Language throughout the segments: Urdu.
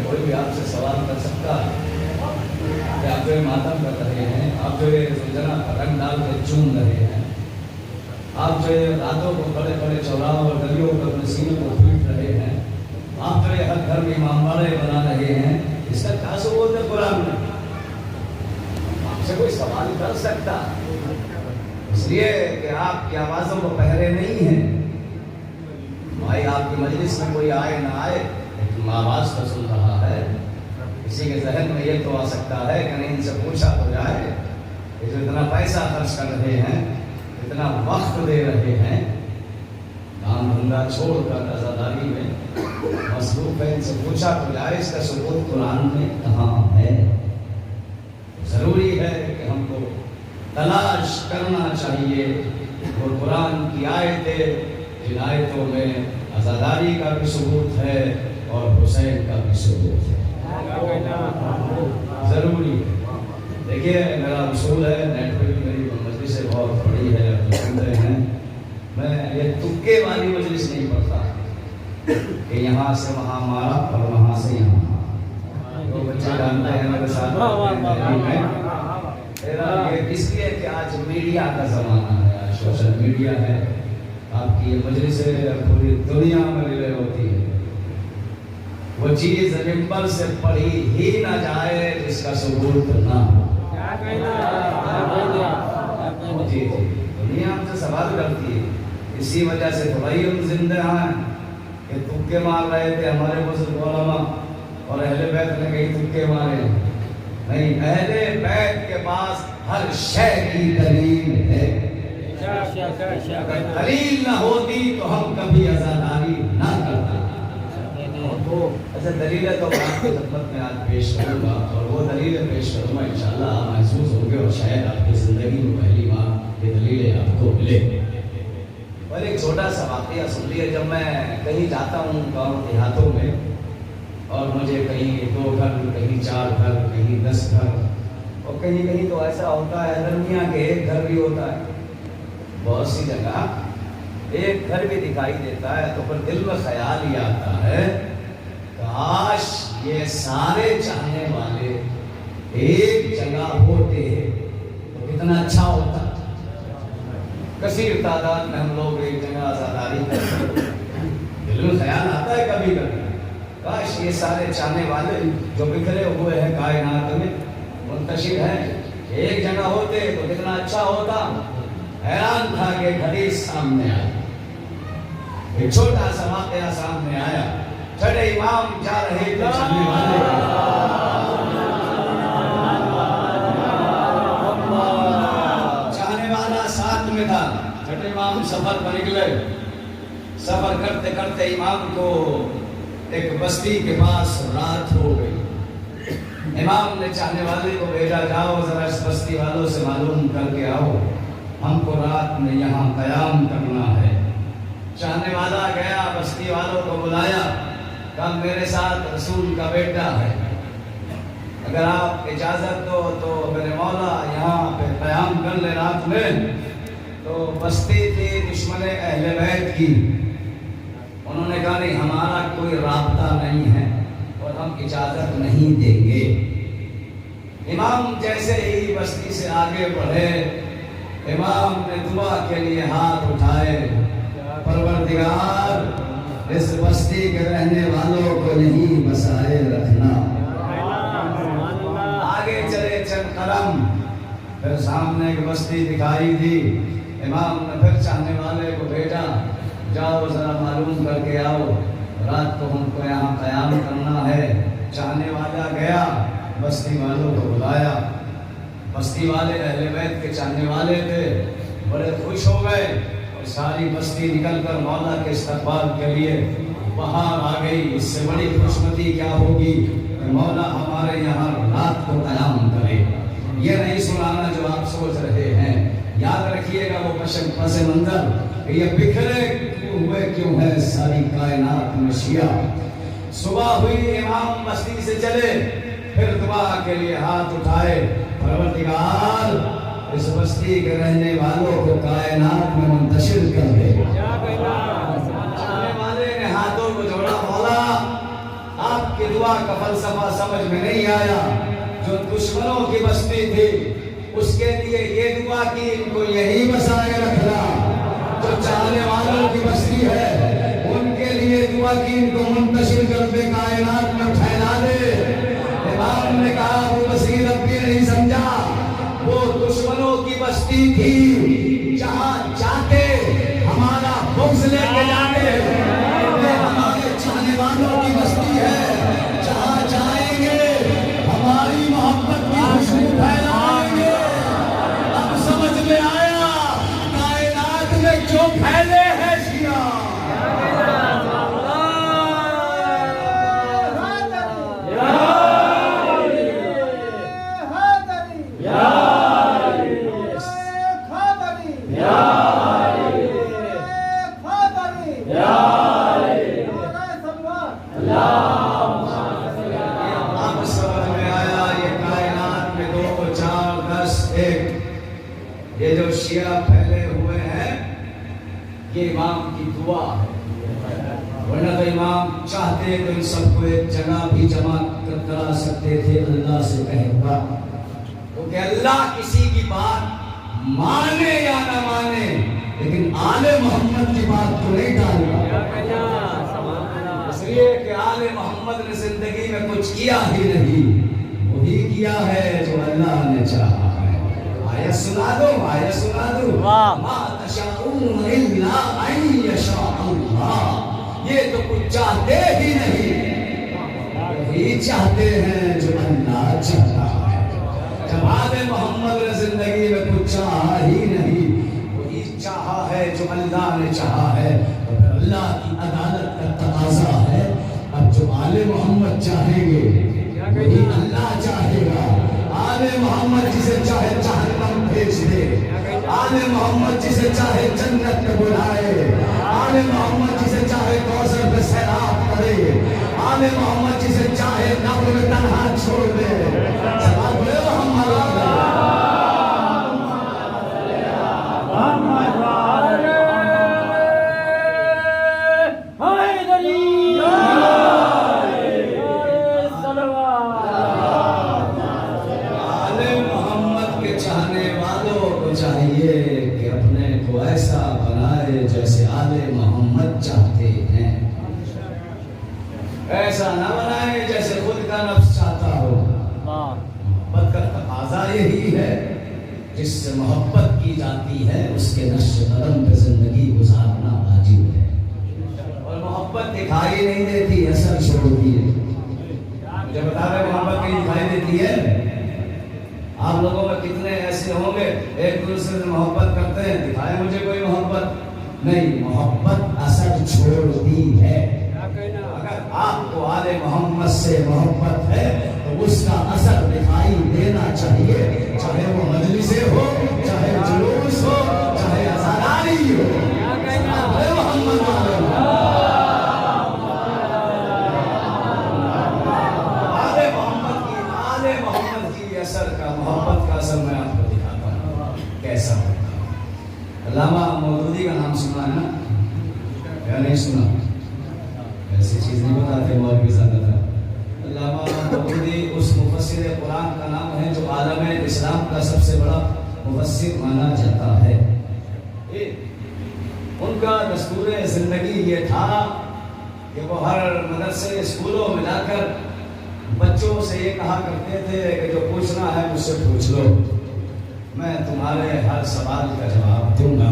کوئی بھی آپ سے سوال کر سکتا ہے کہ آپ جو ماتم کر رہے ہیں، آپ جو زلزلہ رنگ ڈال کے چوم رہے ہیں، آپ جو راتوں کو بڑے بڑے چوراہوں اور گلیوں کو اپنے سینے کو پیٹ رہے ہیں، آپ جو ہر گھر میں امام باڑے بنا رہے ہیں، اس کا کیا ثبوت ہے قرآن میں؟ آپ سے کوئی سوال کر سکتا؟ اس لیے کہ آپ کی آوازوں کو پہرے نہیں ہیں۔ بھائی آپ کی مجلس میں کوئی آئے نہ آئے لیکن آواز تو سن رہا ہے۔ کسی کے ذہن میں یہ تو آ سکتا ہے کہ نہیں ان سے پوچھا تو جائے کہ جو اتنا پیسہ خرچ کر رہے ہیں، اتنا وقت دے رہے ہیں، کام دھندا چھوڑ کر عزاداری میں مصروف ہے، ان سے پوچھا تو جائے اس کا ثبوت قرآن میں کہاں ہے؟ ضروری ہے کہ ہم کو تلاش کرنا چاہیے اور قرآن کی آیتیں، جن آیتوں میں عزاداری کا بھی ثبوت ہے اور حسین کا بھی ثبوت ہے، ضروری ہے۔ دیکھیے میرا اصول ہے، نیٹ پہ بھی میری مجلس سے بہت بڑی ہے، آپ جان رہے ہیں، میں یہ تکے والی مجلس نہیں پڑھتا کہ یہاں سے وہاں مارا اور وہاں سے یہاں مارا۔ تو بچے جانتے ہیں میرے ساتھ یہ اس لیے کہ آج میڈیا کا زمانہ ہے، آج سوشل میڈیا ہے، آپ کی یہ مجلسیں پوری دنیا میں ریلے ہوتی ہے۔ وہ چیز ممبر سے پڑھی ہی نہ جائے جس کا ثبوت نہ ہو۔ جی دنیا ہم سے سوال کرتی ہے، اسی وجہ سے تو بھائی ہم زندہ ہیں کہ تکے مار رہے تھے ہمارے بزرگ علماء اور اہل بیت نے کہیں تکے مارے نہیں، اہل بیت کے پاس ہر شے کی دلیل ہے۔ اگر دلیل نہ ہوتی تو ہم کبھی عزاداری نہ کرتے۔ اچھا دلیلیں تو آپ کی خدمت میں آج پیش کروں گا، اور وہ دلیلیں پیش کروں گا انشاءاللہ آپ محسوس ہوں گے، اور شاید آپ کی زندگی میں پہلی بار یہ دلیلیں آپ کو ملے۔ اور ایک چھوٹا سا واقعہ سن لیے، جب میں کہیں جاتا ہوں گاؤں دیہاتوں میں، اور مجھے کہیں 2 گھر، کہیں 4 گھر، کہیں 10 گھر، اور کہیں کہیں تو ایسا ہوتا ہے درمیان کے 1 گھر بھی ہوتا ہے، بہت سی جگہ 1 گھر بھی دکھائی دیتا ہے، تو پھر دل میں خیال یہ آتا ہے کاش یہ سارے چاہنے والے ایک جگہ ہوتے تو کتنا اچھا ہوتا۔ کثیر تعداد میں ہم لوگ ایک جگہ عزاداری کرتے، دل میں خیال آتا ہے کبھی کبھی کاش یہ سارے چاہنے والے جو بکھرے ہوئے ہیں کائنات میں منتشر ہیں، ایک جگہ ہوتے تو کتنا اچھا ہوتا۔ حیران تھا کہ ایک حدیث سامنے آئی، ایک چھوٹا سا واقعہ سامنے آیا۔ چھٹے امام جا رہے تھے چاہنے والے، چاہنے والا ساتھ میں تھا، چھٹے امام سفر پر نکلے، سفر کرتے کرتے امام کو ایک بستی کے پاس رات ہو گئی۔ امام نے چاہنے والے کو بھیجا، جاؤ ذرا اس بستی والوں سے معلوم کر کے آؤ، ہم کو رات میں یہاں قیام کرنا ہے۔ چاہنے والا گیا، بستی والوں کو بلایا، کہا میرے ساتھ رسول کا بیٹا ہے، اگر آپ اجازت دو تو میرے مولا یہاں پہ قیام کر لے رات میں۔ تو بستی تھی دشمن اہل بیت کی، انہوں نے کہا نہیں ہمارا کوئی رابطہ نہیں ہے اور ہم اجازت نہیں دیں گے۔ امام جیسے ہی بستی سے آگے بڑھے، امام نے دعا کے لیے ہاتھ اٹھائے، پروردگار اس بستی کے رہنے والوں کو نہیں بسائے رکھنا۔ آگے چلے چند قدم، پھر سامنے ایک بستی دکھائی دی، امام نے پھر چاہنے والے کو بھیجا، جاؤ ذرا معلوم کر کے آؤ، رات کو ہم کو یہاں قیام کرنا ہے۔ چاہنے والا گیا، بستی والوں کو بلایا، بستی والے اہل بیت کے چاہنے والے تھے، بڑے خوش ہو گئے، اور ساری بستی نکل کر مولا کے استقبال کے لیے باہر آ گئی۔ اس سے بڑی خوشنصیبی کیا ہوگی کہ مولا ہمارے یہاں رات کو قیام کرے۔ یہ نہیں سنانا جو آپ سوچ رہے ہیں، یاد رکھیے گا وہ پس منظر کہ یہ بکھرے ہوئے کیوں ہے ساری کائنات میں شیعہ۔ صبح ہوئی، امام بستی سے چلے، پھر دعا کے لیے ہاتھ اٹھائے، پروردگار اس بستی کے رہنے والوں کو کائنات میں منتشر کر دے۔ چاہنے والے نے ہاتھوں کو جوڑا، مولا آپ کی دعا کا فلسفہ سمجھ میں نہیں آیا، جو دشمنوں کی بستی تھی اس کے لیے یہ دعا کی ان کو یہی بسائے رکھنا، جو چاہنے والوں کی بستی ہے ان کے لیے دعا کی ان کو منتشر کر دے، کائنات میں پھیلا دے۔ امام نے کہا وہ بصیر اب بھی نہیں سمجھا، وہ دشمنوں کی بستی تھی جہاں جاتے ہمارا بغض لے کے جاتے، ہمارے چاہنے والوں کی بستی ہے جہاں جائیں گے ہماری محبت کی خوشبو پھیلائیں گے۔ اب سمجھ میں آیا کائنات میں جو پھیلے ہیں شیعہ، یہ جو شیعہ پھیلے ہوئے ہیں یہ امام کی دعا ہے، ورنہ تو امام چاہتے تو ان سب کو ایک جگہ بھی جمع کرا سکتے تھے اللہ سے کہے ہوا، کیونکہ اللہ کسی کی بات مانے یا نہ مانے لیکن آل محمد کی بات کو نہیں ڈالتا، اس لیے کہ آل محمد نے زندگی میں کچھ کیا ہی نہیں، وہی کیا ہے جو اللہ نے چاہا۔ آیت سنا دو، آیت سنا دو، ما تشاءون الا ان یشاء اللہ، یہ تو کچھ چاہتے ہی نہیں، وہی چاہتے ہیں جو اللہ چاہتا ہے۔ جب آل محمد نے زندگی میں کچھ چاہا ہی نہیں، وہی چاہا ہے جو اللہ نے چاہا ہے، تو پھر اللہ کی عدالت کا تقاضا ہے اب جو آل محمد چاہیں گے وہی اللہ چاہے گا۔ آل محمد جسے چاہے جہنم بھیج دے، آل محمد جسے چاہے جنت میں بلائے، آل محمد جسے چاہے کوثر میں سیراب کرے، آل محمد جسے چاہے قبر میں تنہا چھوڑ دے۔ جواب دے محمد چاہیے کہ اپنے کو ایسا بنائے جیسے آل محمد چاہتے ہیں، ایسا نہ بنائے جیسے خود کا نفس چاہتا ہو۔ محبت کا تقاضا یہی ہے، جس سے محبت کی جاتی ہے اس کے نقش قدم پہ زندگی گزارنا واجب ہے، اور محبت دکھائی نہیں دیتی، اثر چھوڑتی ہے۔ مجھے بتا رہے محبت نہیں دکھائی دیتی ہے؟ آپ لوگوں میں کتنے ایسے ہوں گے ایک دوسرے سے محبت کرتے ہیں، دکھائے مجھے کوئی محبت نہیں، محبت اثر چھوڑتی ہے۔ اگر آپ کو آل محمد سے محبت ہے تو اس کا اثر دکھائی دینا چاہیے، چاہے وہ مجلسیں ہو، چاہے جلوس ہو، چاہے ازاداری ہو۔ محمد اثر کا، محبت کا اثر میں آپ کو دکھاتا ہوں کیسا ہوتا۔ علامہ مودودی کا نام سنا ہے نا یا نہیں سنا؟ ایسی چیز نہیں بتاتے مولوی زیادہ تر۔ علامہ مودودی اس مفسر قرآن کا نام ہے جو عالم اسلام کا سب سے بڑا مفسر مانا جاتا ہے۔ ان کا دستور زندگی یہ تھا کہ وہ ہر مدرسے اسکولوں میں جا کر بچوں سے یہ کہا کرتے تھے کہ جو پوچھنا ہے مجھ سے پوچھ لو، میں تمہارے ہر سوال کا جواب دوں گا۔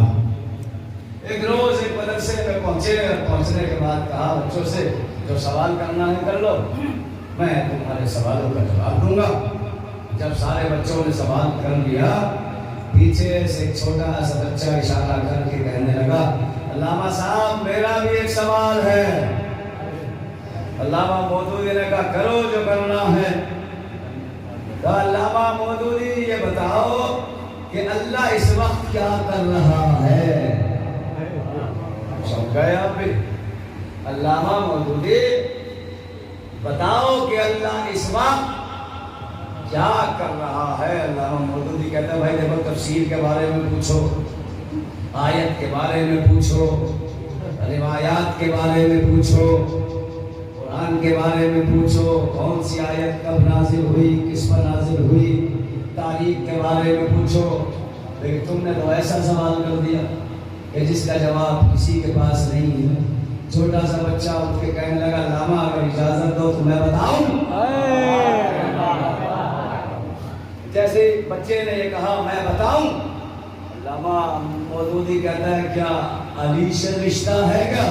ایک روز ایک مدرسے میں پہنچے، پہنچنے کے بعد کہا بچوں سے جو سوال کرنا ہے کر لو، میں تمہارے سوالوں کا جواب دوں گا۔ جب سارے بچوں نے سوال کر لیا، پیچھے سے ایک چھوٹا سا بچہ اشارہ کر کے کہنے لگا علامہ صاحب میرا بھی ایک سوال ہے۔ علامہ مودودی نے کہا کرو جو کرنا ہے۔ کہا علامہ مودودی یہ بتاؤ کہ اللہ اس وقت کیا کر رہا ہے؟ سمجھ گئے آپ بھی؟ علامہ مودودی بتاؤ کہ اللہ اس وقت کیا کر رہا ہے؟ علامہ مودودی کہتا ہے بھائی دیکھو تفسیر کے بارے میں پوچھو، آیت کے بارے میں پوچھو، روایات کے بارے میں پوچھو، قرآن کے بارے میں پوچھو، کون سی آیت کب نازل ہوئی، کس پر نازل تاریخ کے بارے میں پوچھو، لیکن تم نے تو ایسا سوال کر دیا کہ جس کا جواب کسی کے پاس نہیں ہے۔ چھوٹا سا بچہ اٹھ کے کہنے لگا لاما اگر اجازت دو تو میں بتاؤں۔ جیسے بچے نے یہ کہا میں بتاؤں، لاما مودودی کہتا ہے کیا علی سے رشتہ ہے کیا؟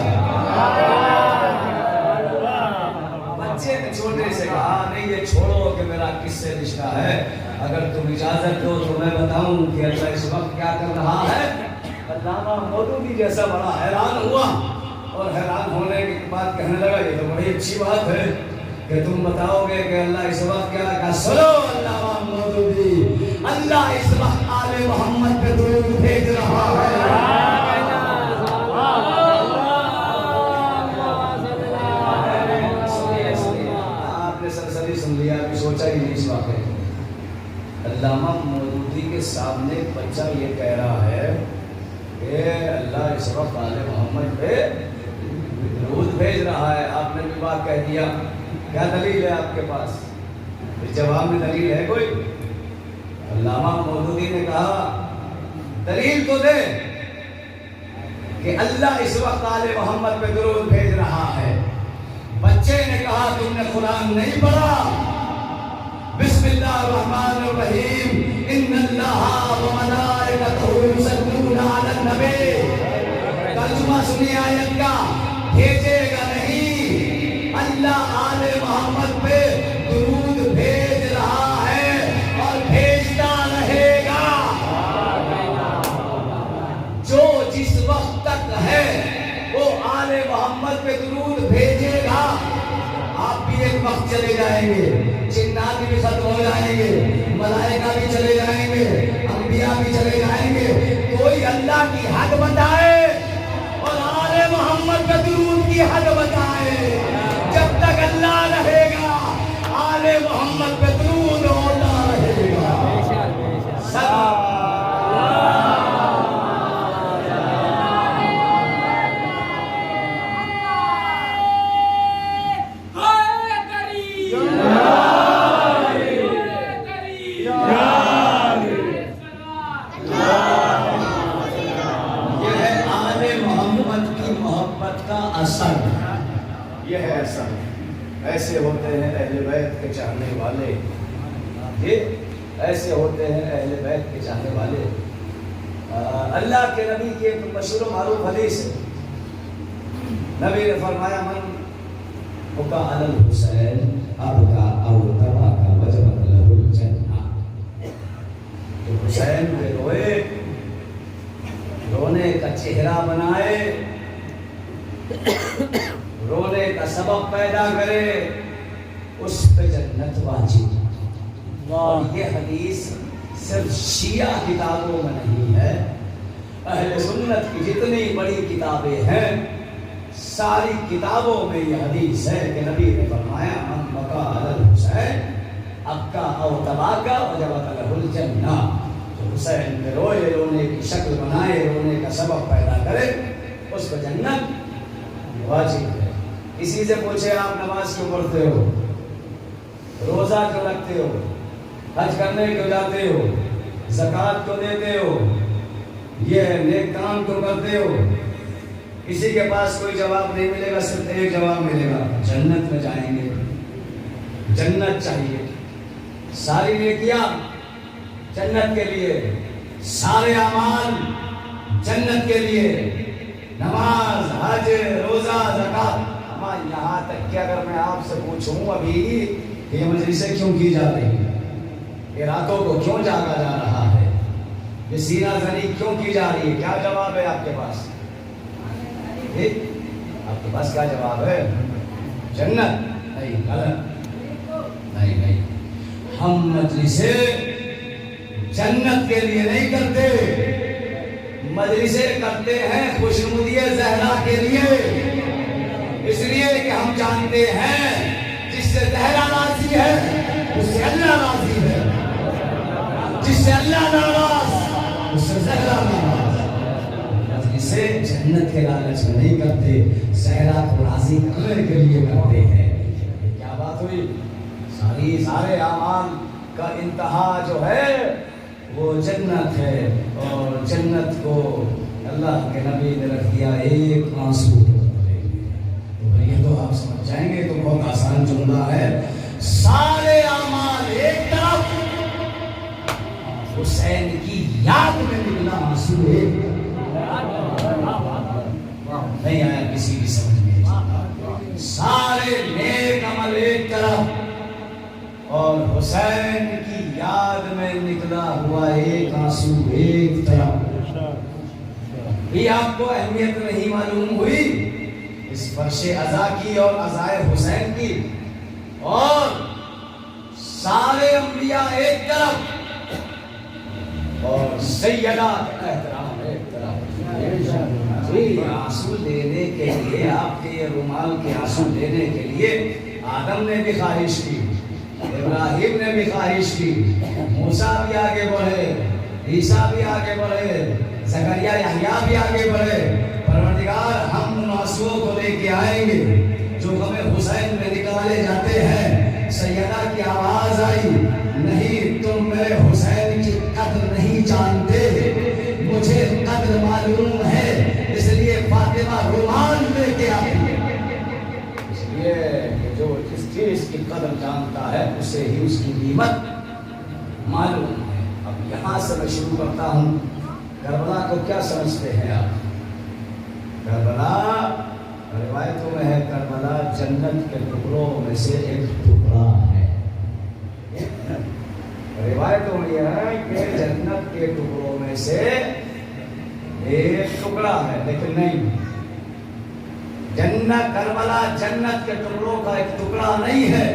بچے نے چھوٹے سے کہا نہیں یہ چھوڑو کہ میرا کس سے رشتہ ہے، اگر تم اجازت دو تو میں بتاؤں کہ اللہ اس وقت کیا کر رہا ہے۔ علامہ مودودی جیسا بڑا حیران ہوا اور حیران ہونے کے بعد کہنے لگا یہ تو بڑی اچھی بات ہے کہ تم بتاؤ گے کہ اللہ اس وقت کیا کہا۔ سنو علامہ مودودی، اللہ اس وقت آل محمد پہ درود بھیج رہا ہے۔ آپ نے سرسری سن لیا، ابھی سوچا ہی نہیں اس واقعے۔ علامہ مودودی کے سامنے بچہ یہ کہہ رہا ہے کہ اللہ اس وقت آل محمد پہ درود بھیج رہا ہے۔ آپ نے بھی بات کہہ دیا، کیا دلیل ہے آپ کے پاس؟ اس جواب میں دلیل ہے کوئی؟ علامہ مودودی نے کہا دلیل تو دے کہ اللہ اس وقت آل محمد پہ درود بھیج رہا ہے۔ بچے نے کہا تم نے قرآن نہیں پڑھا؟ بسم اللہ الرحمن الرحیم، ان اللہ و ملائکتہ یصلون علی النبی۔ ترجمہ سنی آیت کا، بھیجے گا نہیں، اللہ آل محمد پہ درود بھیج رہا ہے اور بھیجتا رہے گا۔ جو جس وقت تک ہے وہ آل محمد پہ درود بھیجے گا۔ آپ بھی ایک وقت چلے جائیں گے، جنات بھی ختم ہو جائیں گے، ملائکہ بھی چلے جائیں گے، انبیاء بھی چلے جائیں گے، کوئی اللہ کی حد بتائے اور آل محمد پہ درود کی حد بتائے۔ جب تک اللہ رہے گا آل محمد پہ درود ہوتا رہے گا۔ یہ ہے اثر، ایسے ہوتے ہیں اہل بیت کے چاہنے والے، یہ ایسے ہوتے ہیں اہل بیت کے چاہنے والے۔ اللہ کے نبی کی ایک مشہور و معروف حدیث ہے، نبی نے فرمایا من بکا علی الحسین ابکا او تباکا وجبت لہ الجنہ۔ تو حسین پہ روئے، رونے کا چہرہ بنائے، رونے کا سبب پیدا کرے، اس پہ جنت واجب۔ اور یہ حدیث صرف شیعہ کتابوں میں نہیں ہے، اہل سنت کی جتنی بڑی کتابیں ہیں ساری کتابوں میں یہ حدیث ہے کہ نبی نے فرمایا من بکا علی الحسین ابکا او تباکا وجبت لہ الجنہ۔ جو حسین پہ روئے، رونے کی شکل بنائے، رونے کا سبب پیدا کرے، اس پہ جنت واجب ہے۔ کسی سے پوچھے آپ نماز کیوں پڑھتے ہو، روزہ کیوں رکھتے ہو، حج کرنے کیوں جاتے ہو، زکوٰۃ کیوں دیتے ہو، یہ نیک کام کیوں کرتے ہو، کسی کے پاس کوئی جواب نہیں ملے گا، صرف ایک جواب ملے گا، جنت میں جائیں گے، جنت چاہیے۔ ساری نیکیاں جنت کے لیے، سارے اعمال جنت کے لیے، نماز، حج، روزہ، زکوٰۃ۔ یہاں تک کہ اگر میں آپ سے پوچھوں ابھی یہ مجلسیں کیوں کی جا رہی ہیں، یہ راتوں کو کیوں جاگا جا رہا ہے، یہ سینہ زنی کیوں کی جا رہی ہے، کیا جواب ہے آپ کے پاس؟ آپ کے پاس کیا جواب ہے؟ جنت؟ نہیں، غلط، نہیں، ہم مجلسیں جنت کے لیے نہیں کرتے، مجلسیں کرتے ہیں خوشنودی زہرا کے لیے، اس لیے کہ ہم جانتے ہیں جس سے زہرا راضی ہے اس سے اللہ راضی ہے، جس سے اللہ ناراض اس سے زہرا ناراض۔ مجلسیں جنت کے لالچ میں نہیں کرتے، زہرا کو راضی کرنے کے لیے کرتے ہیں۔ کیا بات ہوئی؟ سارے اعمال کا انتہا جو ہے وہ جنت ہے، اور جنت کو اللہ کے نبی نے رکھ دیا ایک آنسو کے بدلے میں۔ تو یہ تو آپ سمجھ جائیں گے، تو بہت آسان جملہ ہے، سارے اعمال ایک طرف، حسین کی یاد میں نکلا آنسو ایک طرف۔ نہیں آیا کسی بھی سمجھ میں؟ سارے نیک عمل ایک طرف اور حسین کی یاد میں نکلا ہوا ایک آنسو ایک طرف۔ بھی آپ کو اہمیت نہیں معلوم ہوئی اس فرش عزا کی اور عزائے حسین کی، اور سارے انبیاء ایک طرف اور سیدہ کا احترام ایک طرف۔ آنسو لینے کے لیے، آپ کے یہ رومال کے آنسو لینے کے لیے آدم نے بھی خواہش کی، ابراہیم نے بھی خواہش کی، موسیٰ بھی آگے بڑھے، عیسیٰ بھی آگے بڑھے، زکریا یحییٰ بھی آگے بڑھے۔ پروردگار ہم ان آنسوؤں کو لے کے آئیں گے جو ہمیں حسین میں نکالے جاتے ہیں۔ سیدہ کی آواز آئی، نہیں تم میرے حسین کی قدر نہیں جانتے، مجھے قدر معلوم ہے، اس لیے فاطمہ رومان لے کے آئی۔ اس لیے جو جس چیز کی قدر جانتا ہے اسے ہی اس کی قیمت معلوم ہے۔ اب یہاں سے میں شروع کرتا ہوں، کربلا کو کیا سمجھتے ہیں آپ؟ کربلا روایتوں میں ہے، کربلا جنت کے ٹکڑوں میں سے ایک ٹکڑا ہے۔ روایتوں میں یہ ہے کہ جنت کے ٹکڑوں میں سے ایک ٹکڑا ہے، لیکن نہیں، جنت کربلا جنت کے ٹکڑوں کا ایک ٹکڑا نہیں ہے،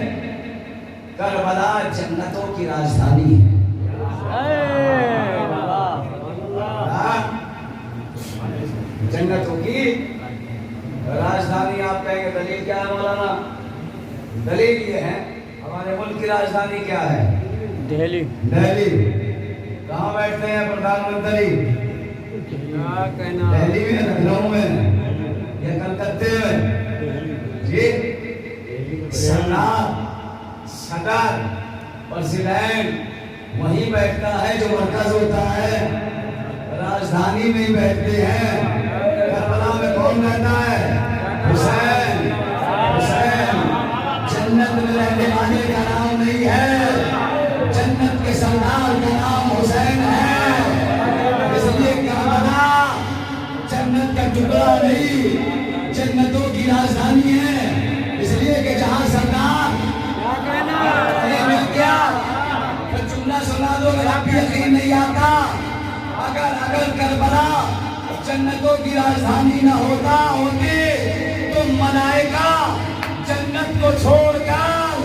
کربلا جنتوں کی راجدھانی ہے۔ جنتوں کی راجدھانی آپ کہیں گے دلیل کیا ہے مولانا؟ دلیل یہ ہے، ہمارے ملک کی راجدھانی کیا ہے؟ دہلی۔ دہلی کہاں بیٹھتے ہیں پردھان منتری؟ دہلی میں، لکھنؤ میں یا کلکتے میں؟ جی، صدر پریزیڈنٹ وہیں بیٹھتا ہے جو مرکز ہوتا ہے، راجدھانی میں ہی بیٹھتے ہیں۔ کربلا میں کون رہتا ہے؟ حسین۔ حسین جنت میں رہنے والے کا نام نہیں ہے، جنت کے سردار کا نام حسین ہے۔ اس لیے کربلا جنت کا ٹکڑا نہیں، جنتوں کی راجدھانی ہے، اس لیے کہ جہاں سردار مل گیا جملہ سنا دو اگر آپ کو یقین نہیں آتا۔ اگر کربلا جنتوں کی راجدھانی نہ ہوتی تو ملائکہ جنت کو چھوڑ کر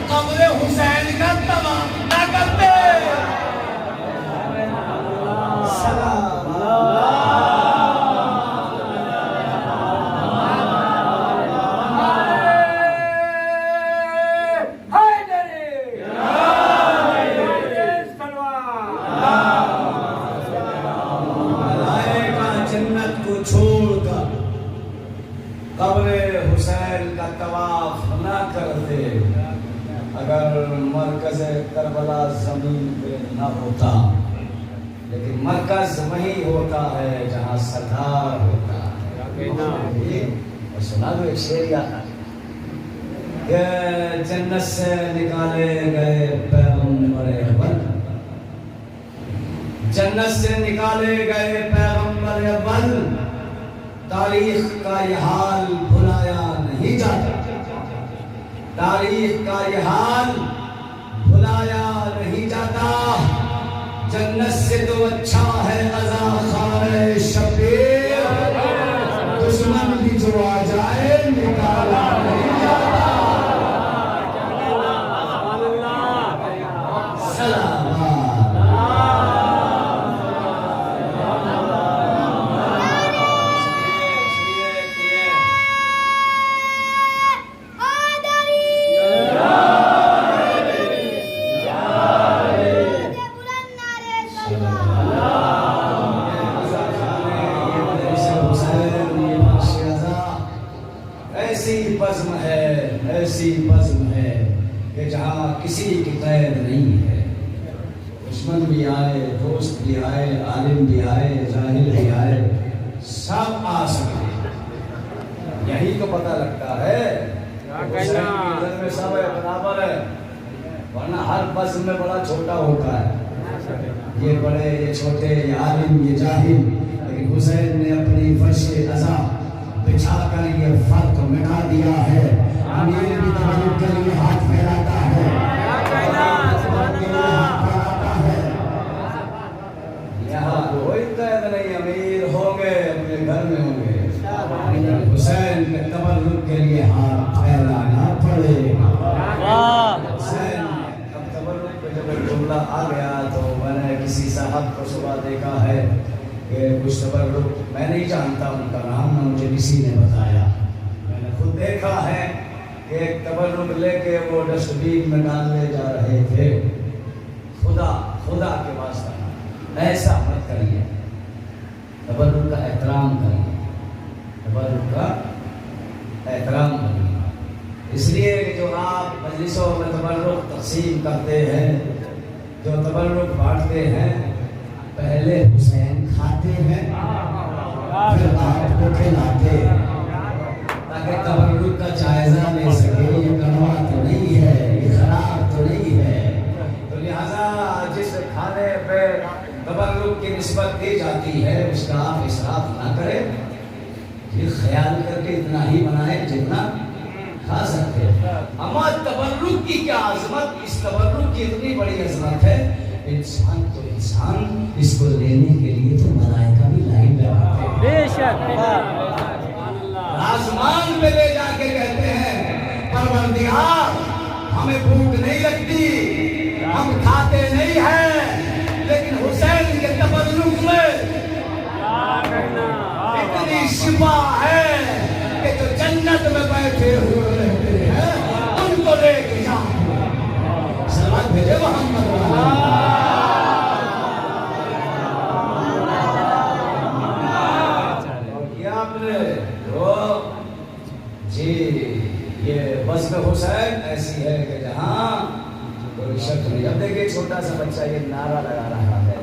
قبر حسین کا طواف نہ کرتے۔ سلام اللہ۔ قبر حسین کا طواف نہ کرتے اگر مرکز کربلا زمین پہ نہ ہوتا، لیکن مرکز وہی ہوتا ہے جہاں سردار ہوتا ہے۔ اور سنا دو ایک شعر یاد آ کہ جنت سے نکالے گئے پیغمبر اول، جنت سے نکالے گئے پیغمبر اول، تاریخ کا یہ حال بھلایا نہیں جاتا، تاریخ کا یہ حال بھلایا نہیں جاتا۔ جنت سے تو اچھا ہے رضا خانہ شبیر، دشمن بھی جو آ جائے نکالا نہیں جاتا۔ سلام ایسی بزم ہے کہ جہاں کسی کی قید نہیں ہے، دشمن بھی آئے، دوست بھی آئے، عالم بھی آئے، جاہل بھی آئے، سب آ سکتے، یہی تو پتہ لگتا ہے حسین کی نظر میں سب برابر ہے، ورنہ ہر بس میں بڑا چھوٹا ہوتا ہے، یہ بڑے یہ چھوٹے، یہ عالم یہ جاہل، لیکن حسین نے اپنی فرش عزا بچھا کر یہ فرق مٹا دیا ہے۔ امیر بھی تبرک کے لیے ہاتھ پھیلاتا ہے، یہاں کوئی قید نہیں، امیر ہوں گے اپنے گھر میں ہوں گے، حسین کے تبرک کے لیے ہاتھ پھیلانا پڑے گا۔ حسین اب تبرک پہ جب ایک جملہ آ گیا تو میں نے کسی صاحب کو صبح دیکھا ہے کہ کچھ تبرک، میں نہیں جانتا ان کا نام، نہ مجھے کسی نے بتایا، میں نے خود دیکھا ہے کہ ایک تبرک لے کے وہ ڈسٹ بین میں ڈالنے جا رہے تھے۔ خدا کے واسطہ ایسا مت کریے، تبرک کا احترام کریے، تبرک کا احترام کریے، اس لیے کہ جو آپ مجلسوں میں تبرک تقسیم کرتے ہیں، جو تبرک بانٹتے ہیں، پہلے حسین کھاتے ہیں پھر آپ کو کھلاتے ہیں، تاکہ تبرک کا جائزہ لے سکے، یہ کڑوا تو نہیں ہے، یہ خراب تو نہیں ہے۔ تو لہذا جس کھانے پہ تبرک کی نسبت دی جاتی ہے اس کا آپ اسراف نہ کریں، یہ خیال کر کے اتنا ہی بنائیں جتنا کھا سکتے ہیں۔ اما تبرک کی کیا عظمت، اس تبرک کی اتنی بڑی عظمت ہے، انسان تو انسان اس کو لینے کے لیے تو ملائکہ بھی لائن لگاتے ہیں، بے شک آسمان پہ لے جا کے کہتے ہیں پروردگار ہمیں بھوک نہیں لگتی، ہم کھاتے نہیں ہیں، لیکن حسین کے تبرک میں اتنی شفا ہے کہ جو جنت میں بیٹھے ہوئے رہتے ہیں ان کو لے کے جاؤ، سلام بھیجے محمد جی۔ یہ وصف حسین ایسی ہے کہ جہاں کوئی شک نہیں۔ اب دیکھیے چھوٹا سا بچہ یہ نعرہ لگا رہا ہے،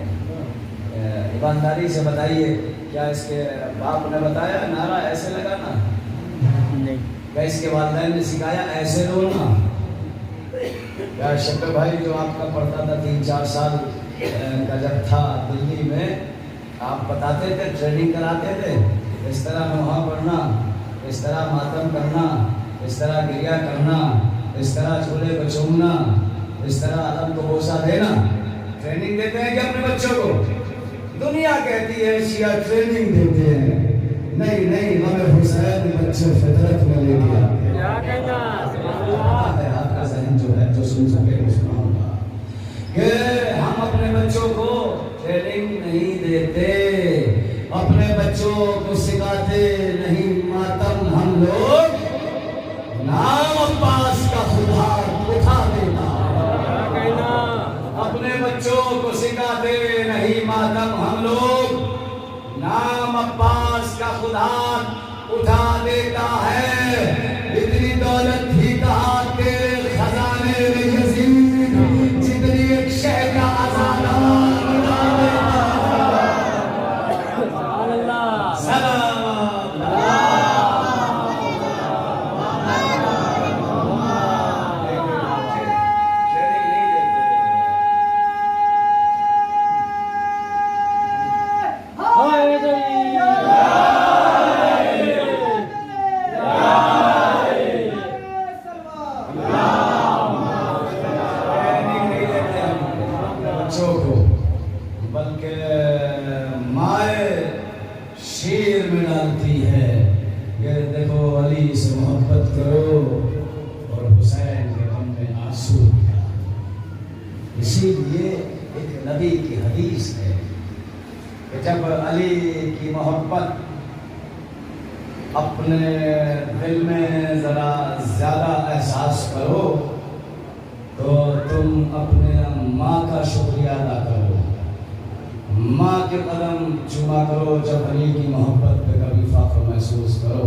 ایمانداری سے بتائیے کیا اس کے باپ نے بتایا نعرہ ایسے لگانا؟ نہیں۔ کیا اس کے والدین نے سکھایا ایسے رونا؟ کیا شکر بھائی جو آپ کا پڑھتا تھا 3-4 سال کا جب تھا دلی میں، آپ بتاتے تھے، ٹریننگ کراتے تھے اس طرح نوحہ پڑھنا، اس طرح ماتم کرنا، اس طرح گریہ کرنا، اس طرح چولہے کو چومنا، اس طرح عالم کو بوسہ دینا؟ ٹریننگ دیتے ہیں کہ اپنے بچوں کو؟ دنیا کہتی ہے شیعہ ٹریننگ دیتے ہیں، نہیں نہیں، ہمیں حسین بچے فطرت میں لے دیا ہے۔ آپ کا ذہن جو ہے جو سن سکے وہ سنا ہوگا کہ ہم اپنے بچوں کو ٹریننگ نہیں دیتے، اپنے بچوں کو سکھاتے نہیں ماتم، ہم لوگ نام عباس کا خدا اٹھا دینا، اپنے بچوں کو سکھاتے نہیں ماتم، ہم لوگ نام عباس کا خدا اٹھا دیتا ہے۔ اتنی دولت بھی کہا تیرے خزانے میں یزید، جتنی ایک شہر کا آزادار اٹھا دیتا ہے۔ اسی لیے ایک نبی کی حدیث ہے کہ جب علی کی محبت اپنے دل میں ذرا زیادہ احساس کرو تو تم اپنے ماں کا شکریہ ادا کرو، ماں کے قدم چوما کرو جب علی کی محبت پہ کبھی فخر محسوس کرو۔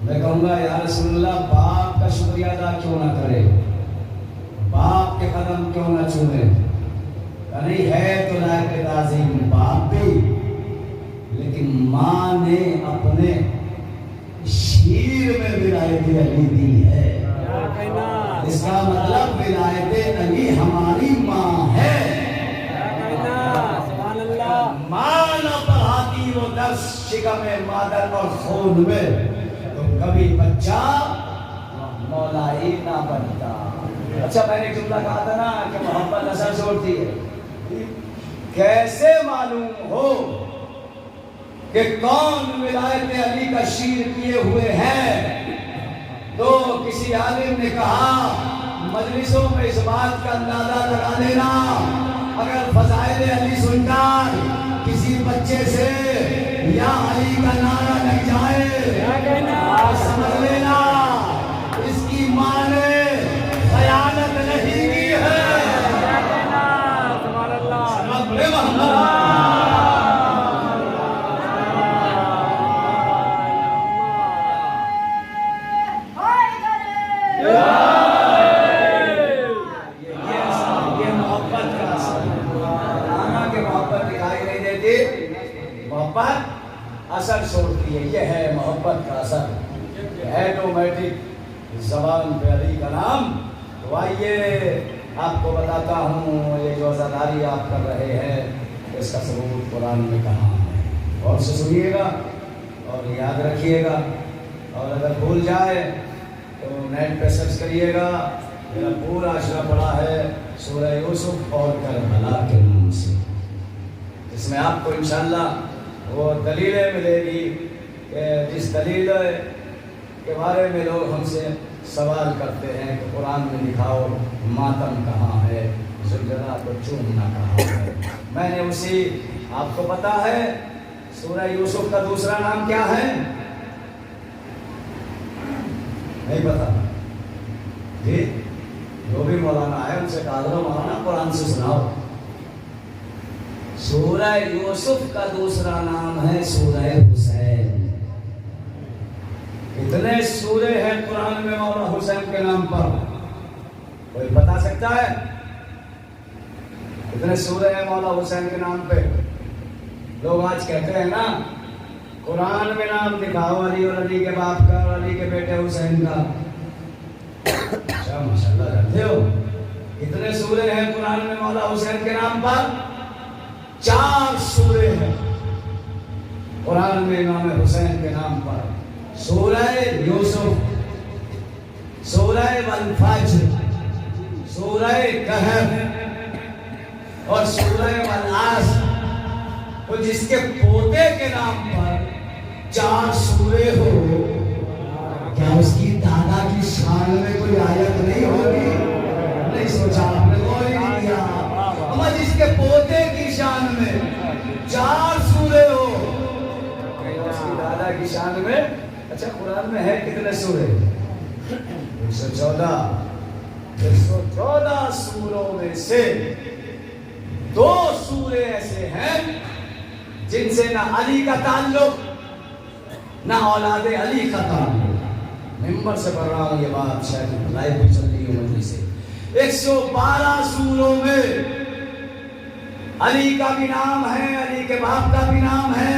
میں کہوں گا یا رسول اللہ باپ کا شکریہ ادا کیوں نہ کرے، باپ کے قدم کیوں نہ چومے؟ نہیں ہے تو لائق تعظیم باپ بھی، لیکن ماں نے اپنے شیر میں ولایت علی دی ہے۔ اس کا مطلب ولایت علی ہماری ماں ہے۔ ماں نہ پڑھاتی وہ درس شکم مادر اور خون میں، تو کبھی بچہ مولا ہی نہ بنتا۔ اچھا میں نے ایک جملہ کہا تھا نا کہ محبت اثر چھوڑتی ہے، کیسے معلوم ہو کہ کون ولایت علی کا شیر کیے ہوئے ہیں؟ تو کسی عالم نے کہا مجلسوں میں اس بات کا اندازہ لگا لینا، اگر فضائل علی سن کر کسی بچے سے یا علی کا نعرہ لگ جائے اور سمجھ لینا اس کی ماں نے خیانت نہیں کی ہے۔ اثر چھوڑتی ہے، یہ ہے محبت کا اثر، ایٹومیٹک زبان پہ علی کا نام۔ تو آئیے آپ کو بتاتا ہوں یہ جو عزاداری آپ کر رہے ہیں اس کا ثبوت قرآن میں کہاں ہے، اور سے سنیے گا اور یاد رکھیے گا، اور اگر بھول جائے تو نیٹ پہ سرچ کریے گا، میرا پورا اشرا پڑا ہے سورہ یوسف اور کربلا کے نام سے، جس میں آپ کو انشاءاللہ وہ دلیلیں ملے گی کہ جس دلیل کے بارے میں لوگ ہم سے سوال کرتے ہیں کہ قرآن میں دکھاؤ ماتم کہاں ہے، زلزلہ کو چومنا کہاں ہے۔ میں نے اسی، آپ کو پتا ہے سورہ یوسف کا دوسرا نام کیا ہے؟ نہیں پتا؟ جی جو بھی مولانا ہے ان سے کہا کرو مولانا قرآن سے سناؤ۔ سورہ یوسف کا دوسرا نام ہے سورہ حسین۔ اتنے سورے ہیں قرآن میں مولا حسین کے نام پر، کوئی بتا سکتا ہے؟ اتنے سورے ہیں مولا حسین کے نام پہ۔ لوگ آج کہتے ہیں نا قرآن میں نام دکھاؤ علی اور علی کے باپ کا اور علی کے بیٹے حسین کا۔ اچھا ماشاءاللہ جانتے ہو اتنے سورے ہیں قرآن میں مولا حسین کے نام پر، 4 سورے ہیں قرآن میں امام حسین کے نام پر، سورہ یوسف، سورہ والفجر، سورہ کہف اور سورہ والعصر۔ تو جس کے پوتے کے نام پر 4 سورے ہو، کیا اس کی دادا کی شان میں کوئی آیت نہیں ہوگی؟ نہیں سوچا آپ نے، غور ہی نہیں کیا۔ اما جس کے پوتے کی شان میں 4 سورے ہو، اس کی دادا کی شان میں، اچھا قرآن میں ہے کتنے سورے؟ 114 سوروں میں سے 2 سورے ایسے ہیں جن سے نہ علی کا تعلق نہ اولاد علی کا تعلق۔ ممبر سے پڑھ رہا ہوں یہ بات، شاید لائیو بھی چل رہی ہے مجھے سے۔ 112 سوروں میں علی کا بھی نام ہے، علی کے باپ کا بھی نام ہے،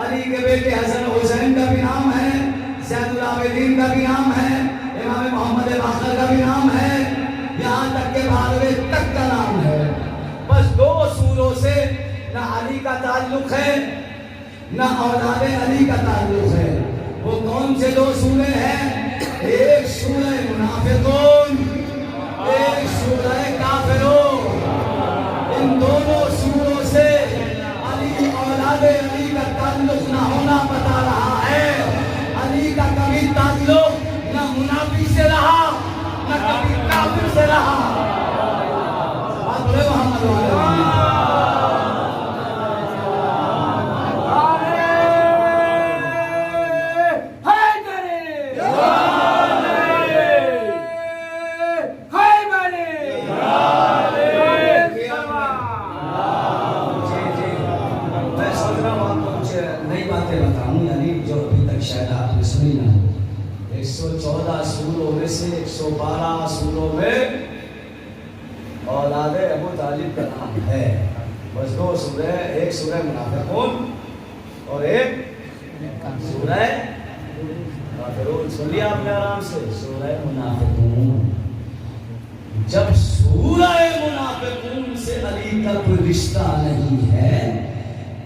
علی کے بیٹے حسن حسین کا بھی نام ہے، زین العابدین کا بھی نام ہے، امام محمد باقر کا بھی نام ہے، یہاں تک کہ بھاروے تک کا نام ہے۔ بس 2 سوروں سے نہ علی کا تعلق ہے نہ اولاد علی کا تعلق ہے۔ وہ کون سے 2 سورے ہیں؟ ایک سورہ منافقون، ایک سورہ کافرون۔ ان دونوں سوروں سے علی اولاد علی کا تعلق نہ ہونا بتا رہا ہے۔ علی کا کبھی تعلق نہ منافق سے رہا نہ کبھی کافر سے رہا۔ بات بولے محمد والے شاید آپ نے سنی نہ ہو۔ 114 سوروں میں سے 112 سوروں میں اولاد ابو طالب کا نام ہے. بس دو سورہ، ایک سورہ منافقون اور ایک سورہ کافرون. سن لیا آپ نے آرام سے؟ سورہ منافقون. جب سورہ منافقون سے علی کا کوئی رشتہ نہیں ہے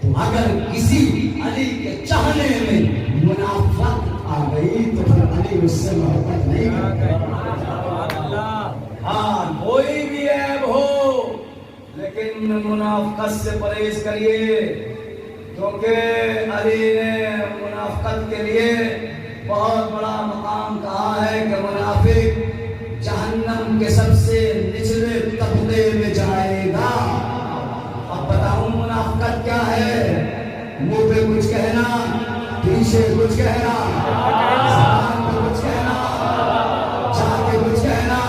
تو اگر کسی علی کے چاہنے میں منافقت آ گئی تو پھر علی اس سے محبت نہیں کرتا. ہاں کوئی بھی عیب ہو لیکن منافقت سے پرہیز کریے، کیونکہ علی نے منافقت کے لیے بہت بڑا مقام کہا ہے کہ منافق جہنم کے سب سے نچلے طبقے میں جائے گا. اب بتاؤں منافقت کیا ہے؟ منہ پہ کچھ کہنا، پیچھے کچھ کہنا، زبان پہ کچھ کہنا، چاہ کے کچھ کہنا،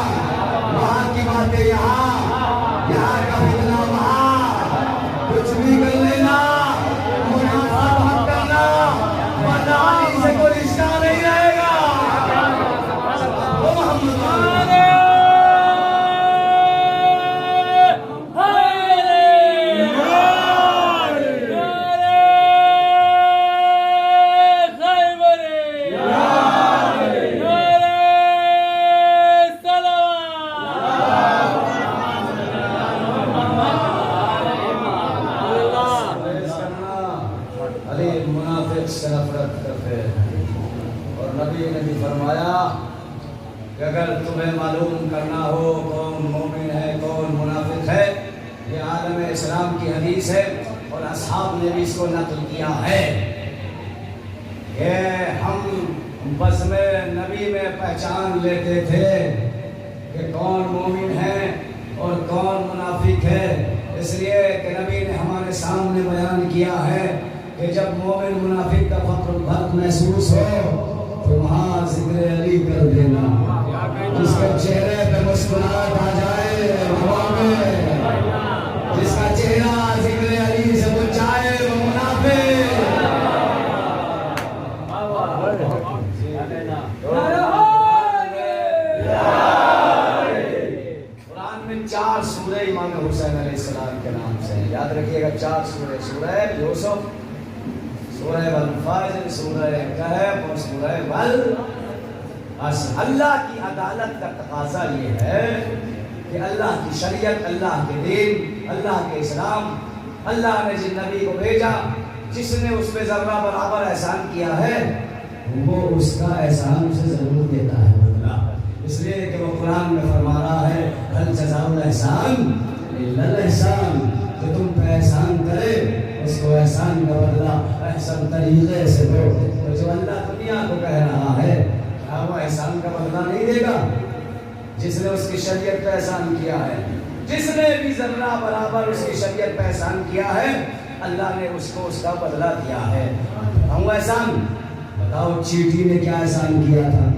وہاں کی باتیں یہاں، یہاں کا فتنہ وہاں، کچھ بھی کر لینا، منافقت مت کرنا، ورنہ علی سے کوئی رشتہ نہیں رہے گا. وہ محمد سے نفرت کرتے ہیں. اور نبی نے بھی فرمایا کہ اگر تمہیں معلوم کرنا ہو کون مومن ہے کون منافق ہے، یہ عالم اسلام کی حدیث ہے اور اصحاب نے بھی اس کو نقل کیا ہے کہ ہم بس میں نبی میں پہچان لیتے تھے کہ کون مومن ہے اور کون منافق ہے، اس لیے کہ نبی نے ہمارے سامنے بیان کیا ہے کہ جب مومن منافق کا فرق محسوس ہو تو وہاں ذکر علی کر دینا. جس کے چہرے پہ مسکراہٹ آ جائے ہوا میں، جس کا چہرہ ذکر علی سے بچ جائے وہ منافق. قرآن میں 4 سورہ امام حسین علیہ السلام کے نام سے ہیں. یاد رکھیے گا 4 سورہ: سورہ یوسف، سورہ والفجر، سورہ کہف اور سورہ والعصر. اللہ کی عدالت کا تقاضا یہ ہے کہ اللہ کی شریعت، اللہ کے دین، اللہ کے اسلام، اللہ نے جن نبی کو بھیجا، جس نے اس پہ ذرہ برابر احسان کیا ہے وہ اس کا احسان سے ضرور دیتا ہے بدلہ. اس لیے کہ وہ قرآن میں فرما رہا ہے هل جزاء الاحسان الا الاحسان، جو تم پہ احسان کرے اس کو احسان کا بدلہ احسن طریقے سے دو. تو جو اللہ دنیا کو کہہ رہا ہے کیا وہ احسان کا بدلہ نہیں دے گا؟ جس نے اس کی شریعت پہ احسان کیا ہے، جس نے بھی ذرہ برابر اس کی شریعت پہ احسان کیا ہے، اللہ نے اس کو اس کا بدلہ دیا ہے. ہم احسان بتاؤ، چیٹی نے کیا احسان کیا تھا؟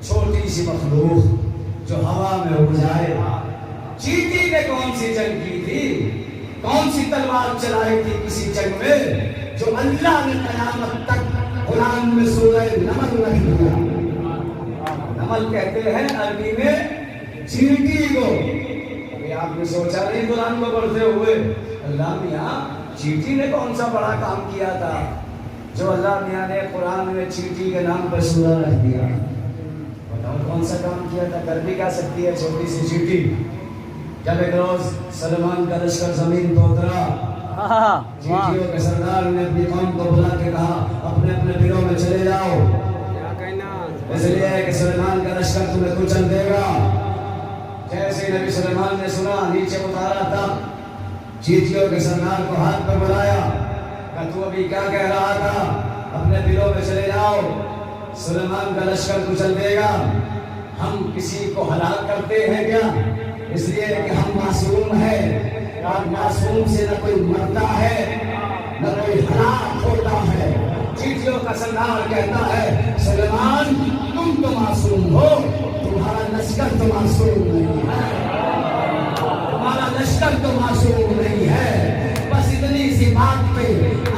چھوٹی سی مخلوق جو ہوا میں اڑ جائے. چیٹی نے کون سی جنگ کی تھی؟ کون سی تلوار چلائی تھی کسی جنگ میں جو اللہ نے قیامت تک قرآن میں سورہ نمل رکھ دیا؟ نمل کہتے ہیں عربی میں چیٹی کو. ابھی آپ نے سوچا نہیں قرآن کو پڑھتے ہوئے اللہ میاں چیٹی نے کون سا بڑا کام کیا تھا جو اللہ میاں نے قرآن میں چیٹی کے نام پر سورہ رکھ دیا؟ بتاؤ کون سا کام کیا تھا؟ کر بھی کیا سکتی ہے چھوٹی سی چیٹی؟ جب ایک روز سلمان کا لشکر زمین کو اترا، چیٹیوں کے سردار نے اپنی قوم کو بلا کے کہا اپنے اپنے دلوں میں چلے جاؤ، اس لیے کہ سلمان کا لشکر تمہیں کچل دے گا. جیسے نبی سلمان نے سنا نیچے اتارا تھا، چیٹیوں کے سردار کو ہاتھ پر بلایا کہ تو ابھی کیا کہہ رہا تھا؟ اپنے دلوں میں چلے جاؤ، سلمان کا لشکر کچل دے گا. ہم کسی کو ہلاک کرتے ہیں کیا؟ اس لیے کہ ہم معصوم ہیں، اور معصوم سے نہ کوئی مرتا ہے نہ کوئی ہلاک ہوتا ہے. چیٹیوں کا سردار کہتا ہے سلمان تم تو معصوم ہو، تمہارا لشکر تو معصوم نہیں ہے، تمہارا لشکر تو معصوم نہیں ہے. بس اتنی سی بات پہ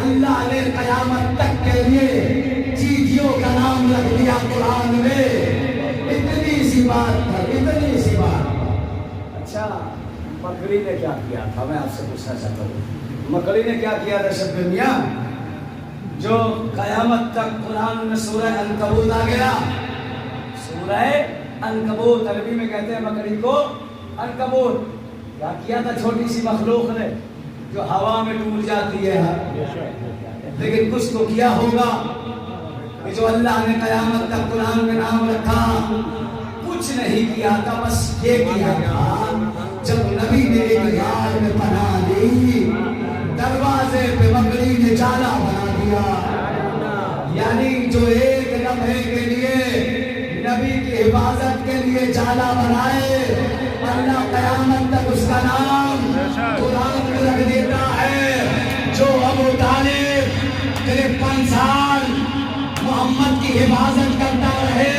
اللہ نے قیامت تک کے لیے چیٹیوں کا نام رکھ دیا قرآن میں. اتنی سی بات پر، اتنی سی بات. اچھا مکڑی نے کیا کیا تھا میں آپ سے پوچھنا چاہتا ہوں. مکڑی نے کیا کیا تھا شب میاں جو قیامت تک قرآن میں سورہ عنکبوت آ گیا. سورہ عنکبوت عربی میں کہتے ہیں مکڑی کو عنکبوت. کیا کیا تھا چھوٹی سی مخلوق نے جو ہوا میں ڈول جاتی ہے, لیکن کچھ تو کیا ہوگا جو اللہ نے قیامت تک قرآن میں نام رکھا. کچھ نہیں کیا تھا, بس یہ کیا تھا جب نبی نے ایک یار میں پناہ لی دروازے پہ مکڑی نے جالا بنا دیا. یعنی جو ایک لمحے کے لیے نبی کی حفاظت کے لیے جالا بنائے اللہ قیامت تک اس کا نام قرآن میں رکھ دیتا ہے. جو ابو طالب 53 سال محمد کی حفاظت کرتا رہے,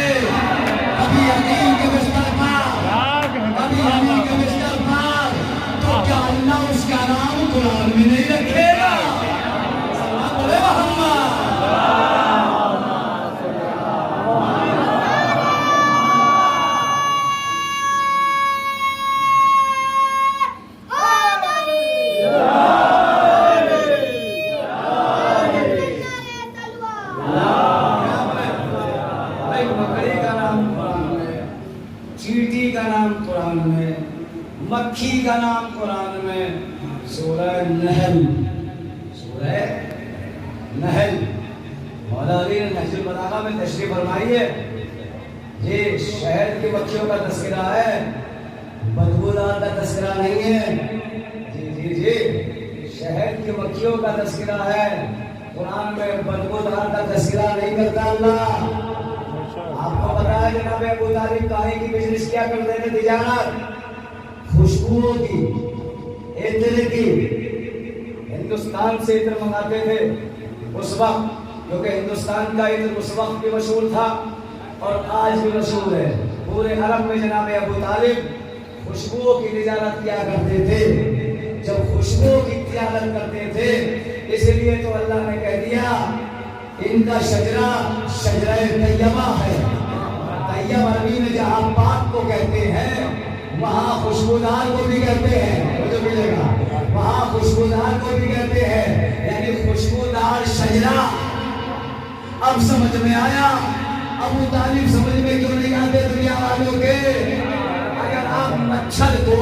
ابھی یقین کے بستر پر, تو کیا اللہ اس کا نام قرآن میں نہیں رکھے گا؟ چیٹی کا نام قرآن میں, مکھی کا نام قرآن میں سورہ نحل. سورہ نحل مولا علی نے نہج البلاغہ میں تشریح فرمائی ہے. یہ شہد کی مکھیوں کا تذکرہ ہے, بدبودار کا تذکرہ نہیں ہے. جی شہد کی مکھیوں کا تذکرہ ہے, قرآن میں بدبودار کا تذکرہ نہیں کرتا اللہ. آپ کو پتا ہے جناب ابو طالب کاہے کی بزنس کیا کرتے تھے؟ تجارت خوشبوؤں کی, عطر کی. ہندوستان سے عطر منگاتے تھے اس وقت, کیونکہ ہندوستان کا عطر اس وقت بھی مشہور تھا اور آج بھی مشہور ہے. پورے عرب میں جناب ابو طالب خوشبوؤں کی تجارت کیا کرتے تھے. جب خوشبوؤں کی تجارت کرتے تھے اس لیے تو اللہ نے کہہ دیا ان کا شجرہ شجرہ طیبہ ہے. طیب عربی میں جہاں پاک کو کہتے ہیں وہاں خوشبودار کو بھی کہتے ہیں, جو ملے گا وہاں خوشبودار کو بھی کہتے ہیں, یعنی خوشبودار شجرہ. اب سمجھ میں آیا ابو طالب سمجھ میں کیوں نہیں آتے دنیا والوں کے. اگر آپ مچھر کو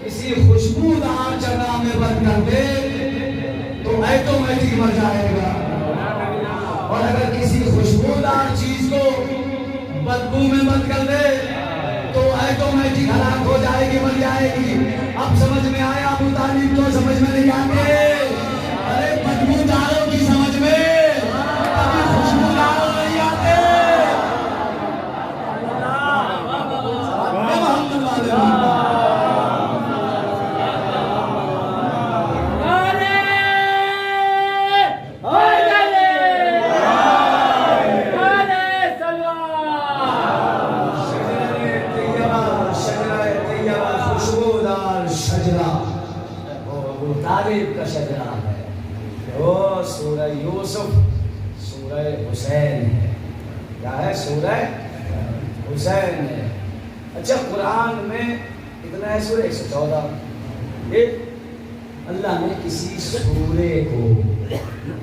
کسی خوشبودار جگہ میں بند کر دے تو ایٹومیٹک مر جائے گا, اور اگر کسی خوشبودار چیز کو بدبو میں بند کر دے تو ایٹومیٹک ہلاک ہو جائے گی, مر جائے گی. اب سمجھ میں آیا ابو طالب تو سمجھ میں نہیں آتے. ارے بدبوداروں کی سمجھ میں ابھی خوشبوداروں نہیں آتے. طالب کا شجرہ ہے وہ سورہ یوسف, سورہ حسین ہے. کیا ہے؟ سورہ حسین ہے. اچھا قرآن میں اتنا ہے سورہ 114. اللہ نے کسی سورے کو,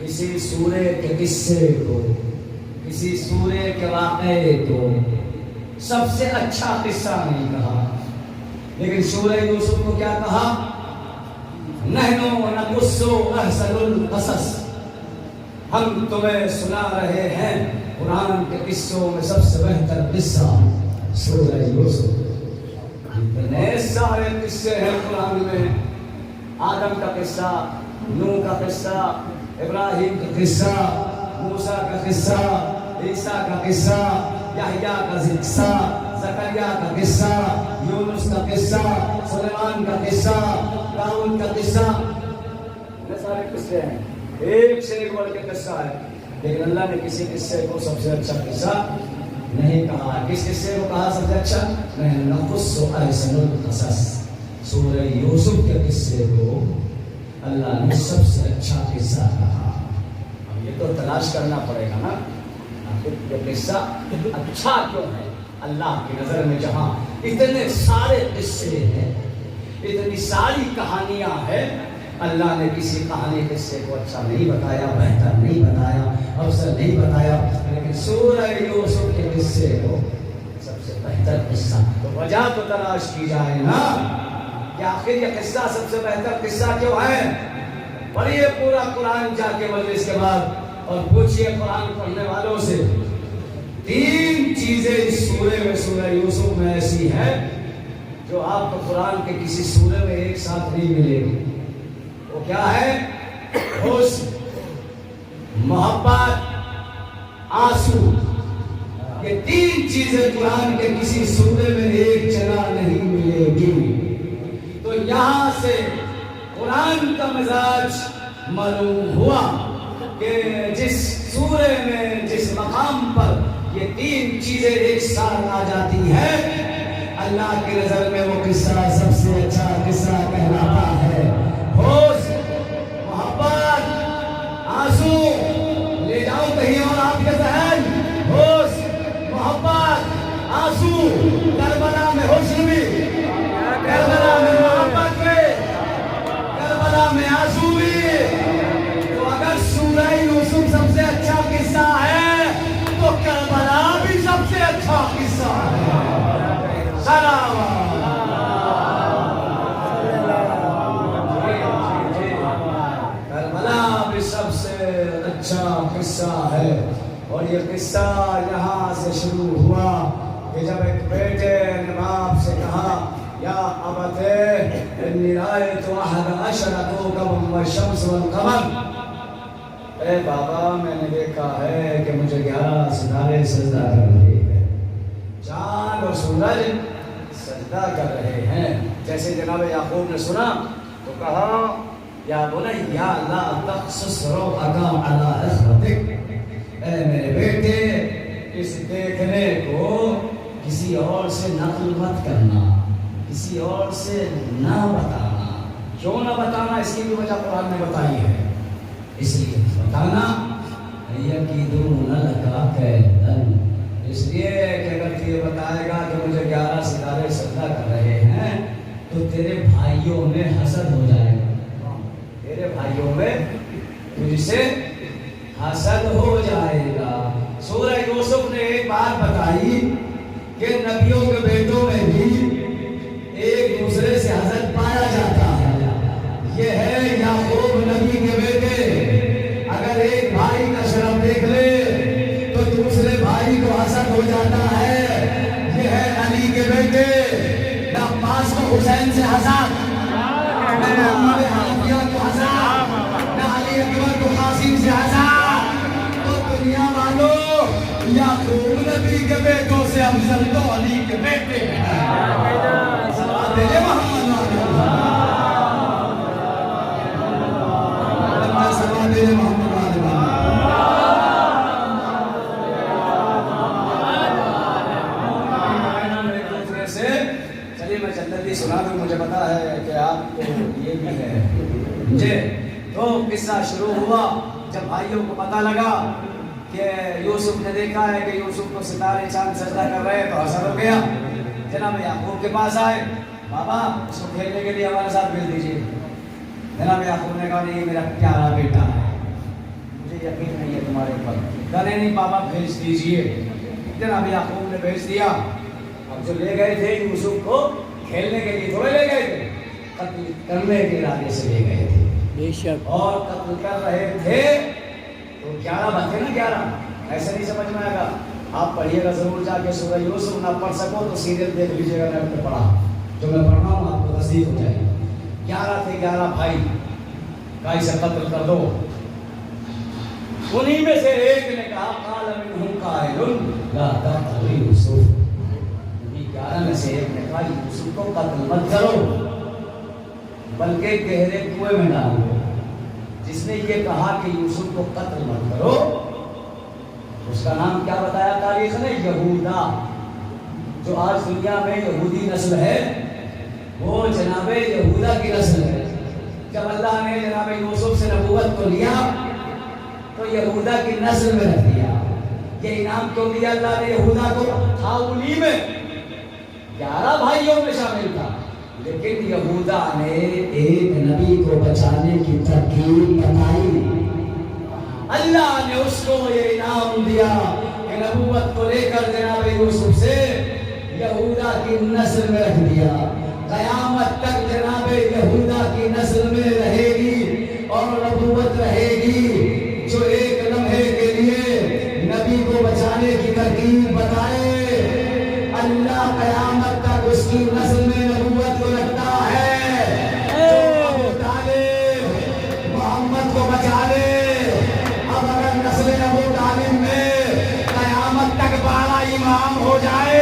کسی سورے کے قصے کو, کسی سورے کے واقعے کو سب سے اچھا قصہ نہیں کہا, لیکن سورہ یوسف کو کیا کہا؟ نحنو نقص احسن القصص, ہم تمہیں سنا رہے ہیں قرآن کے قصوں میں سب سے بہتر قصہ سورہ یوسف. اتنے سارے قصے ہیں قرآن میں, آدم کا قصہ, نوح کا قصہ, ابراہیم کا قصہ, موسیٰ کا قصہ, عیسیٰ کا قصہ, یحییٰ کا قصہ, زکریا کا قصہ, یونس کا قصہ, سلیمان کا قصہ, داؤد کا قصہ. یہ سارے قصے ہیں, ایک سے ایک بڑھ کے قصہ ہے, لیکن اللہ نے کسی قصے کو سب سے اچھا قصہ نہیں کہا. کس قصے کو کہا سب سے اچھا؟ نحن نقص احسن القصص. سورہ یوسف کے قصے کو اللہ نے سب سے اچھا قصہ کہا. اب یہ تو تلاش کرنا پڑے گا نا یہ قصہ اچھا کیوں ہے اللہ کی نظر میں. جہاں اتنے سارے قصے ہیں اتنی ساری کہانیاں ہیں، اللہ نے کسی کہانی قصے کو اچھا نہیں بتایا، بہتر نہیں بتایا، افضل نہیں بتایا، لیکن سورہ یوسف کے قصے کو سب سے بہتر قصہ، تو وجہ تو تلاش کی جائے نا کہ آخر یہ قصہ سب سے بہتر قصہ کیوں ہے؟ پڑھیے پورا قرآن جا کے مجلس کے بعد اور پوچھئے قرآن پڑھنے والوں سے، 3 چیزیں اس سورے میں، سورہ یوسف میں ایسی ہیں جو آپ کو قرآن کے کسی سورے میں ایک ساتھ نہیں ملے گی۔ وہ کیا ہے؟ حسن، محبت، آنسو، یہ 3 چیزیں قرآن کے کسی سورے میں ایک جگہ نہیں ملے گی۔ تو یہاں سے قرآن کا مزاج معلوم ہوا کہ جس سورے میں، جس مقام پر یہ 3 چیزیں ایک ساتھ آ جاتی ہیں، اللہ کی نظر میں وہ قصہ سب سے اچھا قصہ کہلاتا ہے۔ حسن، محبت، آنسو، لے جاؤ کہیں اور آپ کے ذہن، حسن، محبت، آنسو، کربلا میں حسن بھی، کربلا میں محبت بھی، کربلا میں آنسو بھی۔ تو اگر سورہ یوسف سب سے اچھا قصہ ہے تو کربلا بھی سب سے اچھا قصہ ہے۔ سلام کربلا بھی سب سے اچھا قصہ ہے، اور یہ قصہ یہاں سے شروع ہوا کہ جب ایک بیٹے نے باپ سے کہا، یا ابت انی رأیت 11 کوکبا والشمس والقمر، اے بابا میں نے دیکھا ہے کہ مجھے 11 ستارے سجدہ کر رہے ہیں، چاند اور سورج سجدہ کر رہے ہیں۔ جیسے جناب یعقوب نے سنا تو کہا، یا بنی لا تقصص رؤیاک علی اخوتک، اے میرے بیٹے اس دیکھنے کو کسی اور سے نقل مت کرنا، کسی اور سے نہ بتانا۔ کیوں نہ بتانا؟ اس کی بھی وجہ قرآن نے بتائی ہے، اس لیے بتانا یکیدون لک کیدا، اس لیے کہ اگر تو یہ بتائے گا کہ مجھے 11 ستارے سجدہ کر رہے ہیں تو تیرے بھائیوں میں حسد ہو جائے گا، تیرے بھائیوں میں تجھ سے حسد ہو جائے گا۔ سورہ یوسف نے ایک بات بتائی کہ نبیوں کے بیٹوں میں بھی ایک دوسرے سے حسد پایا جاتا ہے۔ یہ ہے یعقوب نبی کے بیٹے، اگر ایک بھائی کا شرم دیکھ لے تو دوسرے بھائی کو حسد ہو جاتا ہے۔ یہ ہے علی کے بیٹے، نہ عباس کو حسین سے حسد، نہ محمد حنفیہ کو حسد، نہ علی اکبر کو قاسم سے حسد۔ تو دنیا والوں، یعقوب نبی کے بیٹوں سے افضل تو علی کے بیٹے ہیں۔ صلوات دے محمد سنا دوں، مجھے پتا ہے کہ آپ کو یہ بھی ہے مجھے۔ تو قصہ شروع ہوا جب بھائیوں کو پتہ لگا کہ یوسف نے دیکھا ہے کہ یوسف کو ستارے چاند سجدہ کر رہے ہیں تو حسد ہو گیا۔ جناب یعقوب کے پاس آئے، بابا اس کو کھیلنے کے لیے ہمارے ساتھ بھیج دیجیے۔ جناب یعقوب نے کہا، نہیں میرا پیارا بیٹا ہے، مجھے یقین نہیں ہے تمہارے اوپر۔ کہا نہیں بابا بھیج دیجیے۔ جناب یعقوب نے بھیج دیا۔ اب جو لے گئے تھے یوسف کو کھیلنے کے لیے تھوڑے لے گئے تھے، قتل کرنے کے ارادے سے لے گئے تھے۔ بے شک، اور قتل کر رہے تھے تو 11 بچے نا، 11 ایسے نہیں سمجھ میں آئے گا۔ آپ پڑھیے گا ضرور جا کے سورہ یوسف، نہ پڑھ سکو تو سیریل دیکھ لیجیے گا، نیٹ پہ پڑھا جو میں پڑھ رہا ہوں آپ کو تصدیق ہو جائے گی۔ 11 تھے، 11 بھائی، کہا اسے قتل کر دو۔ انہی میں سے ایک نے کہا، قال منہم قائل لا تقتلوا یوسف، 11 میں سے ایک نے کہا یوسف کو قتل مت کرو بلکہ گہرے کنویں میں ڈالو۔ جس نے یہ کہا کہ یوسف کو قتل مت کرو، اس کا نام کیا بتایا تاریخ نے؟ یہودا۔ جو آج دنیا میں یہودی نسل ہے وہ جناب یہودا کی نسل ہے۔ جب اللہ نے جناب یوسف سے نبوت کو لیا تو یہودا کی نسل میں رکھ دیا۔ یہ انعام کیوں دیا اللہ نے یہودا کو؟ تھا انہی میں 11 بھائیوں میں شامل تھا، لیکن یہودا نے ایک نبی کو بچانے کی ترکیب بتائی. اللہ نے اس کو یہ انعام دیا کہ نبوت کو لے کر جناب یوسف سے یہودا کی نسل میں رکھ دیا. قیامت تک جناب یہودا کی نسل میں رہے گی اور نبوت رہے گی. جو ایک لمحے کے لیے نبی کو بچانے کی ترکیب بتائے, اللہ قیامت تک اس کی نسل میں نبوت کو رکھتا ہے. جو ابو طالب محمد کو بچا لے, اب اگر نسل ابو طالب میں قیامت تک 12 امام ہو جائے,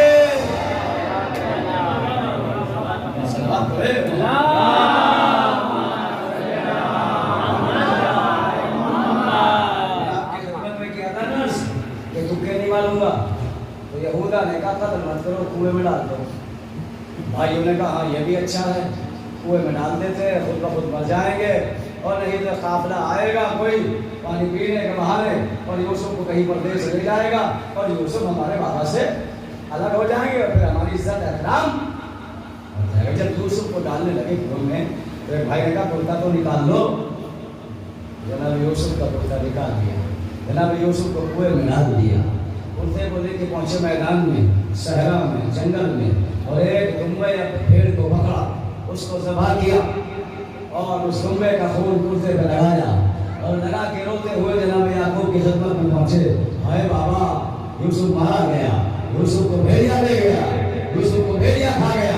یہودا نے کہا قتل مت کرو, کنویں میں ڈال دو. بھائیوں نے کہا ہاں یہ بھی اچھا ہے, کنویں میں ڈال دیتے ہیں, خود بخود مر جائیں گے, اور نہیں تو قافلہ آئے گا کوئی پانی پینے کے بہانے اور یوسف کو کہیں پردیس لے جائے گا اور یوسف ہمارے بابا سے الگ ہو جائیں گے اور پھر ہماری عزت احترام. جب یوسف کو ڈالنے لگے کنویں میں تو ایک بھائی نے کہا کرتا تو نکال لو. جناب یوسف کا کرتا نکال دیا, جناب یوسف کو کنویں میں ڈال دیا. اٹھتے کو لے کے پہنچے میدان میں, صحرا میں, جنگل میں, اور ایک دمبے یا بھیڑ کو پکڑا, اس کو ذبح کیا اور اس دمبے کا خون کرتے پہ لگایا اور لگا کے روتے ہوئے جناب یعقوب کی خدمت میں پہنچے. ہائے بابا, یوسف مارا گیا, یوسف کو بھیڑیا لے گیا, یوسف کو بھیڑیا کھا گیا.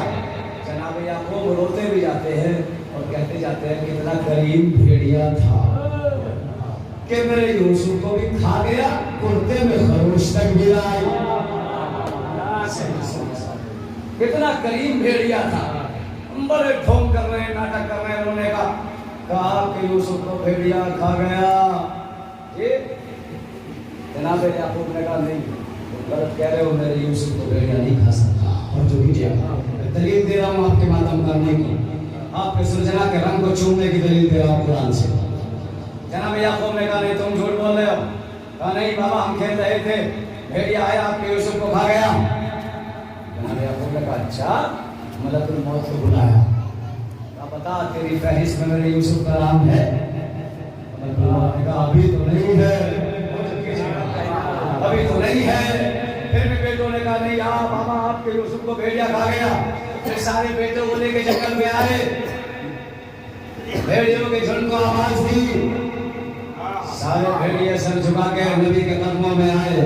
جناب یعقوب روتے بھی جاتے ہیں اور کہتے جاتے ہیں کتنا کریم بھیڑیا تھا کہ میرے یوسف کو بھی کھا گیا, کرتے میں خروش تک بھی لائی. کتنا کریم بھیڑیا تھا. بڑے ڈھونگ کر رہے ہیں, ناٹک کر رہے ہیں. انہوں نے کہا کہ یوسف کو بھیڑیا کھا گیا. جناب یعقوب نے کہا نہیں, غلط کہہ رہے ہو, میرے یوسف کو بھیڑیا نہیں کھا سکتا. اور جو بھی دلیل دے رہا ہوں آپ کے ماتم کرنے کی, آپ کے سرجنا کے رنگ کو چومنے کی دلیل دے رہا ہوں قرآن سے. جناب یعقوب نے کہا نہیں تم جھوٹ بول رہے ہو. کہا نہیں بابا ہم کھیل رہے تھے, بھیڑیا آیا آپ کے یوسف کو کھا گیا. جناب یعقوب نے کہا اچھا, ملک الموت کو بلایا. کہا بتا تیری فہرست میں میرے یوسف کا نام ہے؟ ملک الموت نے کہا ابھی تو نہیں ہے, ابھی تو نہیں ہے. پھر بھی بیٹوں نے کہا نہیں ہاں بابا آپ کے یوسف کو بھیڑیا کھا گیا. پھر سارے بیٹوں کو لے کے جنگل میں آئے, بھیڑیوں کے جھنڈ کو آواز دی. سارے بھیڑیے سر جھکا کے نبی کے قدموں میں آئے.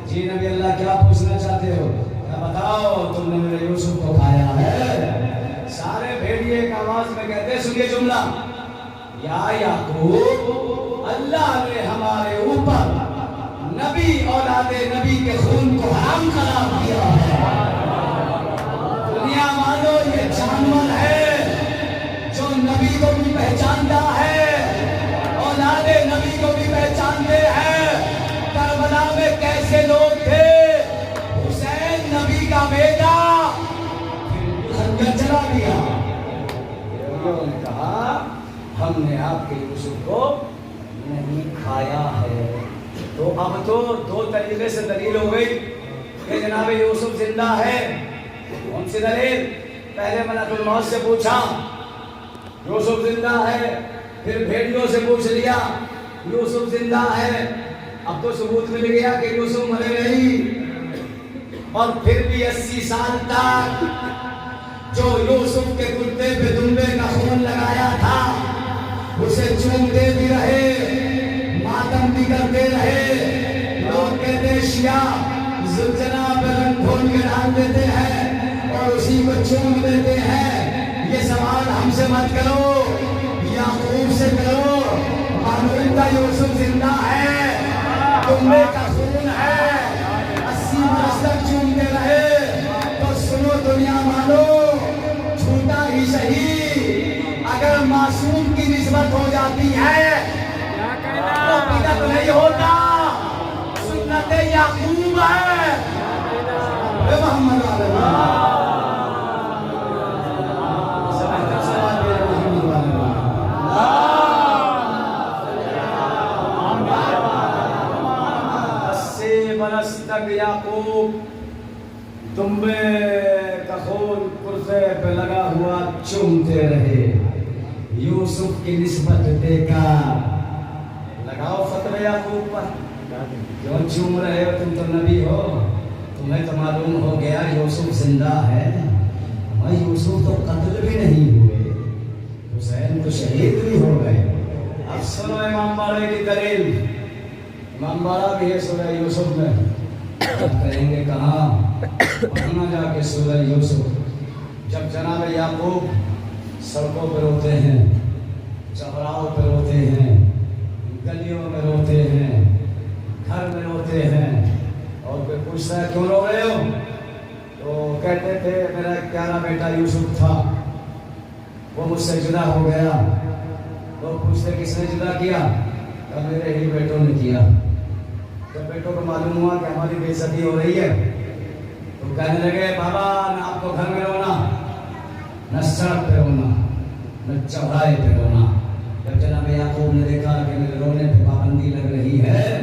جی نبی اللہ کیا پوچھنا چاہتے ہو؟ کیا بتاؤ تم نے میرے یوسف کو کھایا ہے؟ سارے بھیڑیے ایک آواز میں کہتے سنیے جملہ, یا یعقوب اللہ نے ہمارے اوپر نبی اولاد نبی کے خون کو حرام قرار دیا ہے. دنیا مانو یہ جانور ہے جو نبی کو بھی پہچانتا ہے, اولاد نبی کو بھی پہچانتے ہیں. کربلا میں کیسے لوگ تھے, حسین نبی کا بیٹا خنجر چلا دیا. انہوں نے کہا ہم نے آپ کے یوسف کو نہیں کھایا ہے. تو اب تو دو طریقے سے دلیل ہو گئی کہ جناب یوسف زندہ ہے. کون سی دلیل؟ پہلے ملک الموت سے پوچھا یوسف زندہ ہے, پھر بھیڑیوں سے پوچھ لیا یوسف زندہ ہے. اب تو ثبوت مل گیا کہ یوسف مرے نہیں. اور پھر بھی 80 سال تک جو یوسف کے کرتے پہ دمبے کا خون لگایا تھا اسے چومتے بھی رہے, ماتم بھی کرتے رہے. لوگ کہتے شیعہ زلزلہ پہ رنگ کھول کے ڈال دیتے ہیں اور اسی کو چوم دیتے ہیں. یہ سوال ہم سے مت کرو, یعقوب سے کرو. معلوم تھا یوسف زندہ ہے, دمبے کا خون ہے, 80 برس تک چومتے رہے. تو سنو دنیا مانو, جھوٹا ہی صحیح اگر معصوم کی نسبت ہو جاتی ہے تو بدعت نہیں ہوتا, سنت یعقوب ہے. محمد علیہ برس تک یعقوب دمبے کا کا خون کرتے پہ لگا ہوا چومتے رہے، یوسف کی نسبت دیکھا، لگاؤ فتوی یعقوب پر، کیوں چوم رہے ہو؟ تم تو نبی ہو، تمہیں تو معلوم ہو گیا یوسف زندہ ہے، یوسف تو قتل بھی نہیں ہوئے، حسین تو شہید بھی ہو گئے۔ اب سنو امام باڑے کی دلیل، امام باڑا بھی ہے سورہ یوسف میں، کہیں گے کہاں؟ پڑھنا جا کے سورہ یوسف، جب جناب یعقوب سڑکوں پہ روتے ہیں، چوراہوں پہ روتے ہیں، گلیوں میں روتے ہیں، گھر میں روتے ہیں، اور کوئی پوچھتا ہے کیوں رو رہے ہو؟ تو کہتے تھے میرا ایک پیارا بیٹا یوسف تھا، وہ مجھ سے جدا ہو گیا۔ لوگ پوچھتے کس نے جدا کیا؟ کہ میرے ہی بیٹوں نے کیا۔ جب بیٹوں کو معلوم ہوا کہ ہماری بے عزتی ہو رہی ہے تو کہنے لگے بابا نہ آپ کو گھر میں رونا، نہ سڑک پہ رونا، نہ چوراہے پہ رونا۔ جب جناب یعقوب نے دیکھا کہ میرے رونے پہ پابندی لگ رہی ہے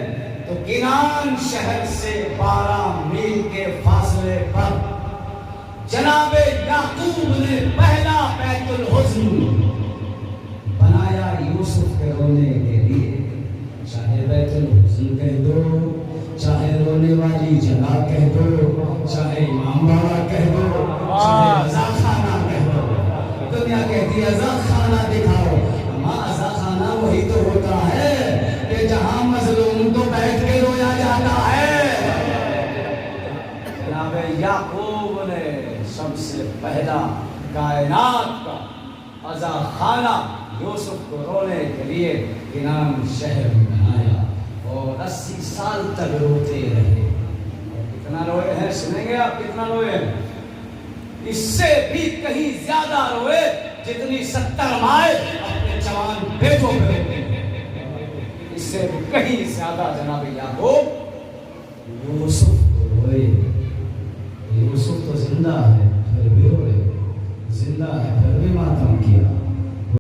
تو کنان شہر سے 12 میل کے فاصلے پر جناب یعقوب نے پہلا بیت الحزن بنایا یوسف کے رونے کے لیے۔ چاہے بیت الحزن کہہ دو، چاہے رونے والی جگہ کہہ دو، چاہے امام باڑا کہہ دو، چاہے عزا خانہ کہہ دو، دنیا کہتی ہے عزا خانہ دکھاؤ، اما عزا خانہ وہی تو ہوتا ہے کہ جہاں مظلوم تو بیٹھ کے رویا جاتا ہے۔ جناب یعقوب نے سب سے پہلا کائنات کا عزا خانہ یوسف کو رونے کے لیے کنان شہر میں بنایا، اور 80 سال تک روتے رہے۔ کتنا روئے ہیں سنیں گے آپ؟ کتنا روئے ہیں؟ اس سے بھی کہیں زیادہ روئے جتنی 70 مائیں اپنے جوان بیٹوں پہ روتے ہیں، اس سے بھی کہیں زیادہ جناب یعقوب یوسف کو روئے۔ یوسف تو زندہ ہے پھر بھی روئے، زندہ ہے پھر بھی ماتم کیا۔